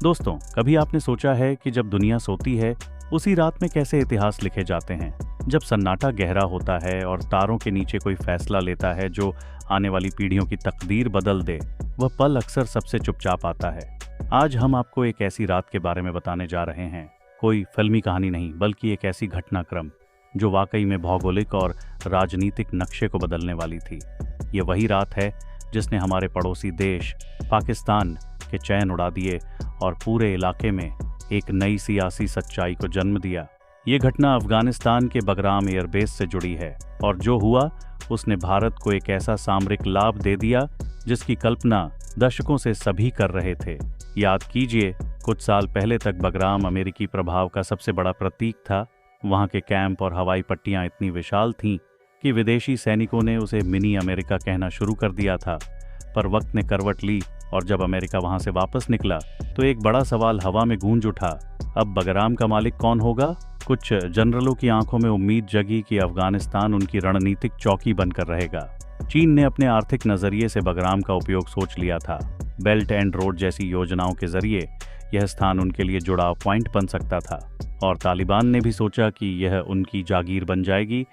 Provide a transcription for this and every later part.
दोस्तों, कभी आपने सोचा है कि जब दुनिया सोती है उसी रात में कैसे इतिहास लिखे जाते हैं? जब सन्नाटा गहरा होता है और तारों के नीचे कोई फैसला लेता है जो आने वाली पीढ़ियों की तकदीर बदल दे, वह पल अक्सर सबसे चुपचाप आता है। आज हम आपको एक ऐसी रात के बारे में बताने जा रहे हैं। कोई फिल्मी कहानी नहीं, बल्कि एक ऐसी घटनाक्रम जो वाकई में भौगोलिक और राजनीतिक नक्शे को बदलने वाली थी। ये वही रात है जिसने हमारे पड़ोसी देश पाकिस्तान के चैन उड़ा दिए और पूरे इलाके में एक नई सियासी सच्चाई को जन्म दिया। ये घटना अफगानिस्तान के बगराम एयरबेस से जुड़ी है और जो हुआ उसने भारत को एक ऐसा सामरिक लाभ दे दिया जिसकी कल्पना दशकों से सभी कर रहे थे। याद कीजिए, कुछ साल पहले तक बगराम अमेरिकी प्रभाव का सबसे बड़ा प्रतीक था। वहाँ के कैंप और हवाई पट्टियाँ इतनी विशाल थीं कि विदेशी सैनिकों ने उसे मिनी अमेरिका कहना शुरू कर दिया था। पर वक्त ने करवट ली और जब अमेरिका वहां से वापस निकला तो एक बड़ा सवाल हवा में गूंज उठा। अब बगराम का मालिक कौन होगा? कुछ जनरलों की आंखों में उम्मीद जगी कि अफगानिस्तान उनकी रणनीतिक चौकी बनकर रहेगा। चीन ने अपने आर्थिक नजरिए से बगराम का उपयोग सोच लिया था। बेल्ट एंड रोड जैसी योजनाओं के जरिए यह स्थान उनके लिए जुड़ाव पॉइंट बन सकता था और तालिबान ने भी सोचा कि यह उनकी जागीर बन जाएगी।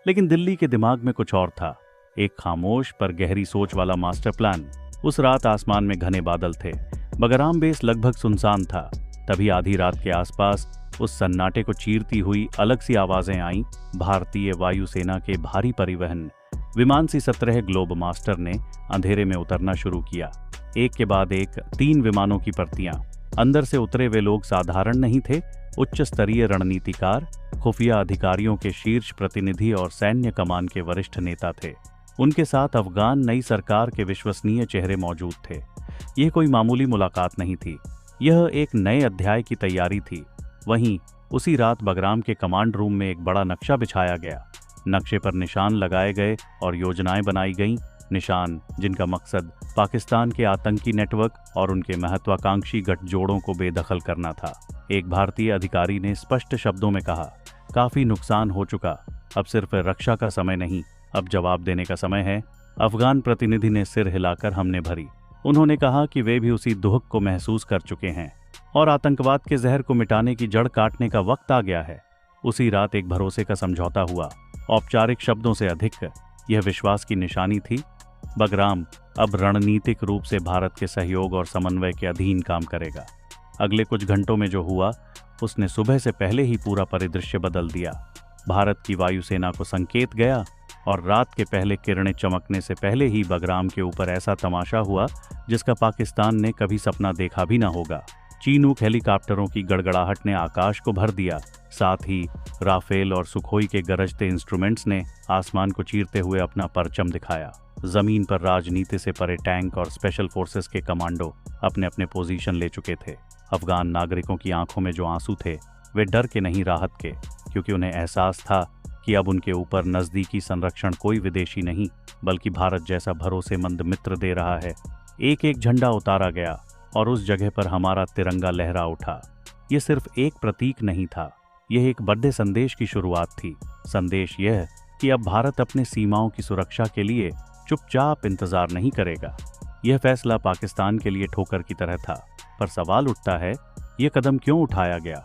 लेकिन दिल्ली के दिमाग में कुछ और था, एक खामोश पर गहरी सोच वाला मास्टर प्लान। उस रात आसमान में घने बादल थे। बगराम बेस लगभग सुनसान था। तभी आधी रात के आसपास उस सन्नाटे को चीरती हुई अलग सी आवाजें आईं। भारतीय वायुसेना के भारी परिवहन विमान C-17 ग्लोब मास्टर ने अंधेरे में उतरना शुरू किया। एक के बाद एक 3 विमानों की परतियां। अंदर से उतरे वे लोग साधारण नहीं थे, उच्च स्तरीय रणनीतिकार, खुफिया अधिकारियों के शीर्ष प्रतिनिधि और सैन्य कमान के वरिष्ठ नेता थे। उनके साथ अफगान नई सरकार के विश्वसनीय चेहरे मौजूद थे। यह कोई मामूली मुलाकात नहीं थी, यह एक नए अध्याय की तैयारी थी। वहीं उसी रात बगराम के कमांड रूम में एक बड़ा नक्शा बिछाया गया। नक्शे पर निशान लगाए गए और योजनाएं बनाई गईं। निशान जिनका मकसद पाकिस्तान के आतंकी नेटवर्क और उनके महत्वाकांक्षी गठजोड़ों को बेदखल करना था। एक भारतीय अधिकारी ने स्पष्ट शब्दों में कहा, काफी नुकसान हो चुका, अब सिर्फ रक्षा का समय नहीं, अब जवाब देने का समय है। अफगान प्रतिनिधि ने सिर हिलाकर हमने भरी। उन्होंने कहा कि वे भी उसी दुख को महसूस कर चुके हैं और आतंकवाद के जहर को मिटाने की जड़ काटने का वक्त आ गया है। उसी रात एक भरोसे का समझौता हुआ। औपचारिक शब्दों से अधिक यह विश्वास की निशानी थी, बगराम अब रणनीतिक रूप से भारत के सहयोग और समन्वय के अधीन काम करेगा। अगले कुछ घंटों में जो हुआ उसने सुबह से पहले ही पूरा परिदृश्य बदल दिया। भारत की वायुसेना को संकेत गया और रात के पहले किरणें चमकने से पहले ही बगराम के ऊपर ऐसा तमाशा हुआ जिसका पाकिस्तान ने कभी सपना देखा भी ना होगा। चीनूक हेलीकॉप्टरों की गड़गड़ाहट ने आकाश को भर दिया। साथ ही राफेल और सुखोई के गरजते इंस्ट्रूमेंट्स ने आसमान को चीरते हुए अपना परचम दिखाया। जमीन पर राजनीति से परे टैंक और स्पेशल फोर्सेस के कमांडो अपने अपने पोजीशन ले चुके थे। अफगान नागरिकों की आंखों में जो आंसू थे वे डर के नहीं, राहत के, क्योंकि उन्हें एहसास था कि अब उनके ऊपर नजदीकी संरक्षण कोई विदेशी नहीं बल्कि भारत जैसा भरोसेमंद मित्र दे रहा है। एक एक झंडा उतारा गया और उस जगह पर हमारा तिरंगा लहरा उठा। यह सिर्फ एक प्रतीक नहीं था, यह एक बड़े संदेश की शुरुआत थी। संदेश यह कि अब भारत अपने सीमाओं की सुरक्षा के लिए चुपचाप इंतजार नहीं करेगा। यह फैसला पाकिस्तान के लिए ठोकर की तरह था, पर सवाल उठता है, यह कदम क्यों उठाया गया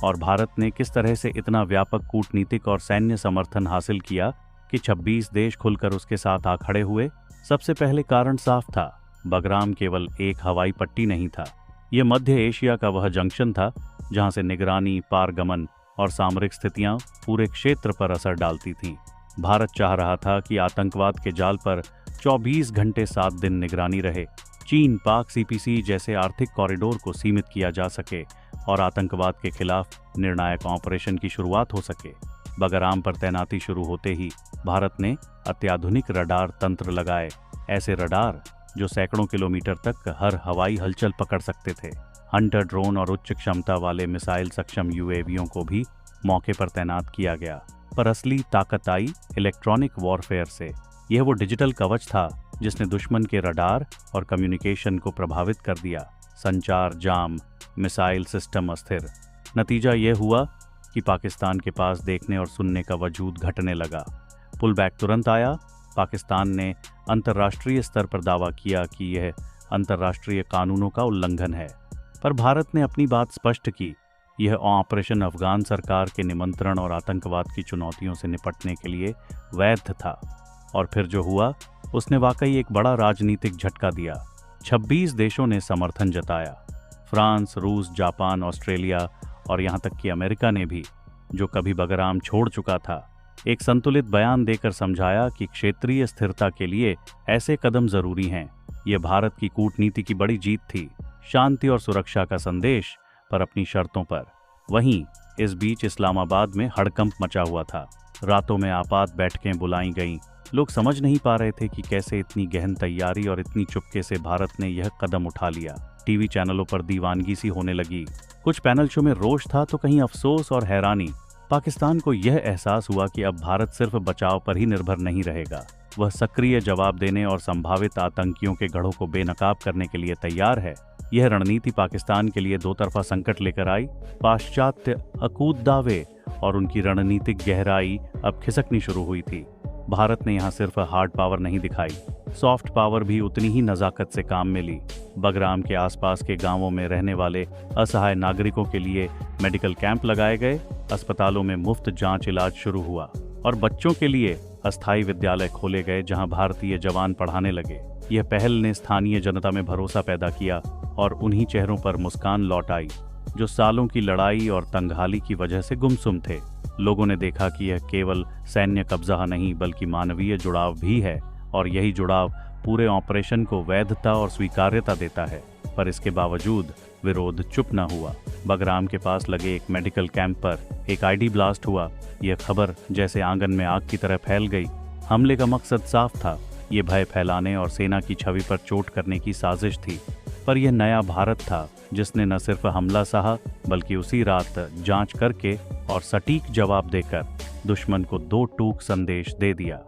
और भारत ने किस तरह से इतना व्यापक कूटनीतिक और सैन्य समर्थन हासिल किया कि 26 देश खुलकर उसके साथ आ खड़े हुए? सबसे पहले कारण साफ था, बगराम केवल एक हवाई पट्टी नहीं था, यह मध्य एशिया का वह जंक्शन था जहां से निगरानी, पारगमन और सामरिक स्थितियां पूरे क्षेत्र पर असर डालती थीं। भारत चाह रहा था कि आतंकवाद के जाल पर 24 घंटे 7 दिन निगरानी रहे। चीन पाक CPC जैसे आर्थिक कॉरिडोर को सीमित किया जा सके और आतंकवाद के खिलाफ निर्णायक ऑपरेशन की शुरुआत हो सके। बगराम पर तैनाती शुरू होते ही भारत ने अत्याधुनिक रडार तंत्र लगाए, ऐसे रडार जो सैकड़ों किलोमीटर तक हर हवाई हलचल पकड़ सकते थे। हंटर ड्रोन और उच्च क्षमता वाले मिसाइल सक्षम UAVों को भी मौके पर तैनात किया गया। पर असली ताकत आई इलेक्ट्रॉनिक वॉरफेयर से। यह वो डिजिटल कवच था जिसने दुश्मन के रडार और कम्युनिकेशन को प्रभावित कर दिया। संचार जाम, मिसाइल सिस्टम अस्थिर। नतीजा यह हुआ कि पाकिस्तान के पास देखने और सुनने का वजूद घटने लगा। पुल बैक तुरंत आया। पाकिस्तान ने अंतर्राष्ट्रीय स्तर पर दावा किया कि यह अंतर्राष्ट्रीय कानूनों का उल्लंघन है। पर भारत ने अपनी बात स्पष्ट की। यह ऑपरेशन अफगान सरकार के निमंत्रण और आतंकवाद की चुनौतियों से निपटने के लिए वैध था। और फिर जो हुआ उसने वाकई एक बड़ा राजनीतिक झटका दिया। 26 देशों ने समर्थन जताया। फ्रांस, रूस, जापान, ऑस्ट्रेलिया और यहाँ तक कि अमेरिका ने भी, जो कभी बगराम छोड़ चुका था, एक संतुलित बयान देकर समझाया कि क्षेत्रीय स्थिरता के लिए ऐसे कदम जरूरी हैं। यह भारत की कूटनीति की बड़ी जीत थी, शांति और सुरक्षा का संदेश, पर अपनी शर्तों पर। वहीं इस बीच इस्लामाबाद में हड़कंप मचा हुआ था। रातों में आपात बैठकें बुलाई गईं। लोग समझ नहीं पा रहे थे कि कैसे इतनी गहन तैयारी और इतनी चुपके से भारत ने यह कदम उठा लिया। टीवी चैनलों पर दीवानगी सी होने लगी। कुछ पैनल शो में रोष था तो कहीं अफसोस और हैरानी। पाकिस्तान को यह एहसास हुआ कि अब भारत सिर्फ बचाव पर ही निर्भर नहीं रहेगा, वह सक्रिय जवाब देने और संभावित आतंकियों के गढ़ों को बेनकाब करने के लिए तैयार है। यह रणनीति पाकिस्तान के लिए दो तरफा संकट लेकर आई। पाश्चात्य अकूत दावे और उनकी रणनीतिक गहराई अब खिसकनी शुरू हुई थी। भारत ने यहाँ सिर्फ हार्ड पावर नहीं दिखाई, सॉफ्ट पावर भी उतनी ही नज़ाकत से काम में ली। बगराम के आसपास के गांवों में रहने वाले असहाय नागरिकों के लिए मेडिकल कैंप लगाए गए, अस्पतालों में मुफ्त जांच इलाज शुरू हुआ और बच्चों के लिए अस्थायी विद्यालय खोले गए जहां भारतीय जवान पढ़ाने लगे। यह पहल ने स्थानीय जनता में भरोसा पैदा किया और उन्हीं चेहरों पर मुस्कान लौट आई जो सालों की लड़ाई और तंगहाली की वजह से गुमसुम थे। लोगों ने देखा कि यह केवल सैन्य कब्जा नहीं बल्कि मानवीय जुड़ाव भी है, और यही जुड़ाव पूरे ऑपरेशन को वैधता और स्वीकार्यता देता है। पर इसके बावजूद विरोध चुप न हुआ। बगराम के पास लगे एक मेडिकल कैंप पर एक आईडी ब्लास्ट हुआ। यह खबर जैसे आंगन में आग की तरह फैल गई। हमले का मकसद साफ था, ये भय फैलाने और सेना की छवि पर चोट करने की साजिश थी। पर यह नया भारत था जिसने न सिर्फ हमला सहा बल्कि उसी रात जांच करके और सटीक जवाब देकर दुश्मन को दो टूक संदेश दे दिया।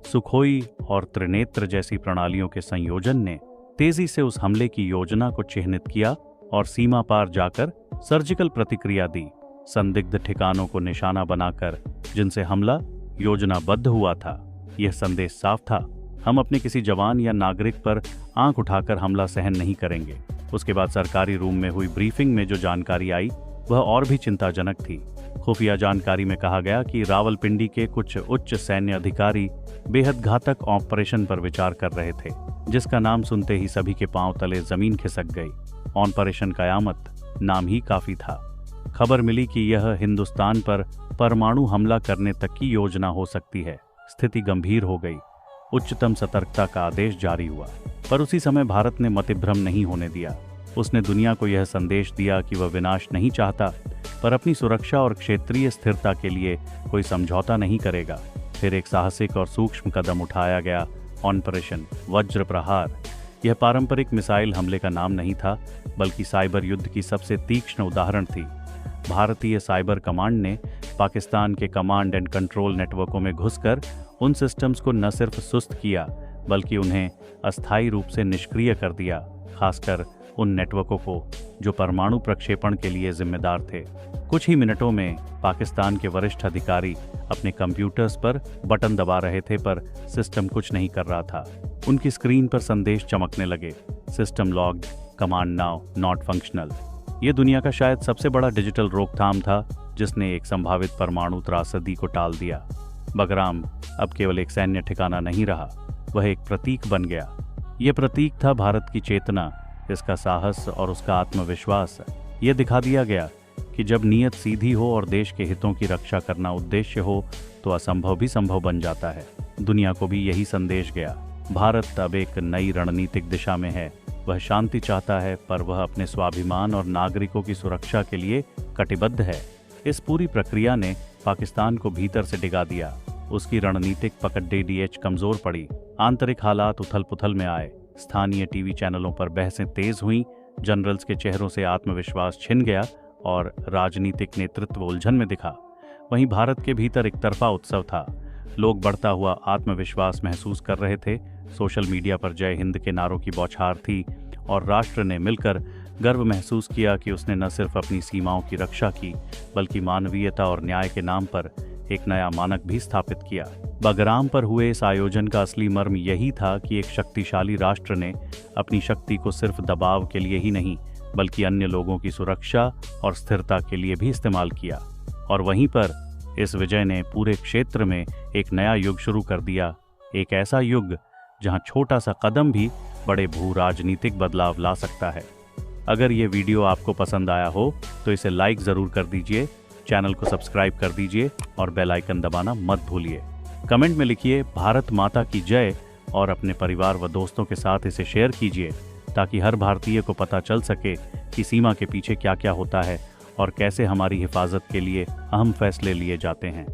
सुखोई और त्रिनेत्र जैसी प्रणालियों के संयोजन ने तेजी से उस हमले की योजना को चिह्नित किया और सीमा पार जाकर सर्जिकल प्रतिक्रिया दी। संदिग्ध ठिकानों को निशाना बनाकर जिनसे हमला योजनाबद्ध हुआ था। यह संदेश साफ था, हम अपने किसी जवान या नागरिक पर आंख उठाकर हमला सहन नहीं करेंगे। उसके बाद सरकारी रूम में हुई ब्रीफिंग में जो जानकारी आई वह और भी चिंताजनक थी। खुफिया जानकारी में कहा गया कि रावलपिंडी के कुछ उच्च सैन्य अधिकारी बेहद घातक ऑपरेशन पर विचार कर रहे थे, जिसका नाम सुनते ही सभी के पांव तले जमीन खिसक गई। ऑपरेशन कयामत नाम ही काफी था। खबर मिली कि यह हिंदुस्तान पर परमाणु हमला करने तक की योजना हो सकती है। स्थिति गंभीर हो गई। उच्चतम सतर्कता का आदेश जारी हुआ। पर उसी समय भारत ने मतिभ्रम नहीं होने दिया। उसने दुनिया को यह संदेश दिया कि वह विनाश नहीं चाहता, पर अपनी सुरक्षा और क्षेत्रीय स्थिरता के लिए कोई समझौता नहीं करेगा। फिर एक साहसिक और सूक्ष्म कदम उठाया गया, ऑपरेशन वज्र प्रहार। यह पारंपरिक मिसाइल हमले का नाम नहीं था बल्कि साइबर युद्ध की सबसे तीक्ष्ण उदाहरण थी। भारतीय साइबर कमांड ने पाकिस्तान के कमांड एंड कंट्रोल नेटवर्कों में घुसकर उन सिस्टम्स को न सिर्फ सुस्त किया बल्कि उन्हें अस्थायी रूप से निष्क्रिय कर दिया, खासकर उन नेटवर्कों को जो परमाणु प्रक्षेपण के लिए जिम्मेदार थे। कुछ ही मिनटों में पाकिस्तान के वरिष्ठ अधिकारी अपने कंप्यूटर्स पर बटन दबा रहे थे, पर सिस्टम कुछ नहीं कर रहा था। उनकी स्क्रीन पर संदेश चमकने लगे, system logged, command now not functional. ये दुनिया का शायद सबसे बड़ा डिजिटल रोकथाम था जिसने एक संभावित परमाणु त्रासदी को टाल दिया। बगराम अब केवल एक सैन्य ठिकाना नहीं रहा, वह एक प्रतीक बन गया। यह प्रतीक था भारत की चेतना, इसका साहस और उसका आत्मविश्वास। यह दिखा दिया गया कि जब नीयत सीधी हो और देश के हितों की रक्षा करना उद्देश्य हो तो असंभव भी संभव बन जाता है। दुनिया को भी यही संदेश गया। भारत अब एक नई रणनीतिक दिशा में है। वह शांति चाहता है, पर वह अपने स्वाभिमान और नागरिकों की सुरक्षा के लिए कटिबद्ध है। इस पूरी प्रक्रिया ने पाकिस्तान को भीतर से डिगा दिया। उसकी रणनीतिक पकड़ कमजोर पड़ी। आंतरिक हालात उथल पुथल में आए। स्थानीय टीवी चैनलों पर बहसें तेज हुईं, जनरल्स के चेहरों से आत्मविश्वास छिन गया और राजनीतिक नेतृत्व उलझन में दिखा। वहीं भारत के भीतर एक तरफा उत्सव था। लोग बढ़ता हुआ आत्मविश्वास महसूस कर रहे थे। सोशल मीडिया पर जय हिंद के नारों की बौछार थी और राष्ट्र ने मिलकर गर्व महसूस किया कि उसने न सिर्फ अपनी सीमाओं की रक्षा की बल्कि मानवीयता और न्याय के नाम पर एक नया मानक भी स्थापित किया। बगराम पर हुए इस आयोजन का असली मर्म यही था कि एक शक्तिशाली राष्ट्र ने अपनी शक्ति को सिर्फ दबाव के लिए ही नहीं बल्कि अन्य लोगों की सुरक्षा और स्थिरता के लिए भी इस्तेमाल किया। और वहीं पर इस विजय ने पूरे क्षेत्र में एक नया युग शुरू कर दिया, एक ऐसा युग जहां छोटा सा कदम भी बड़े भू राजनीतिक बदलाव ला सकता है। अगर ये वीडियो आपको पसंद आया हो तो इसे लाइक ज़रूर कर दीजिए, चैनल को सब्सक्राइब कर दीजिए और बेल आइकन दबाना मत भूलिए। कमेंट में लिखिए भारत माता की जय और अपने परिवार व दोस्तों के साथ इसे शेयर कीजिए, ताकि हर भारतीय को पता चल सके कि सीमा के पीछे क्या क्या होता है और कैसे हमारी हिफाजत के लिए अहम फैसले लिए जाते हैं।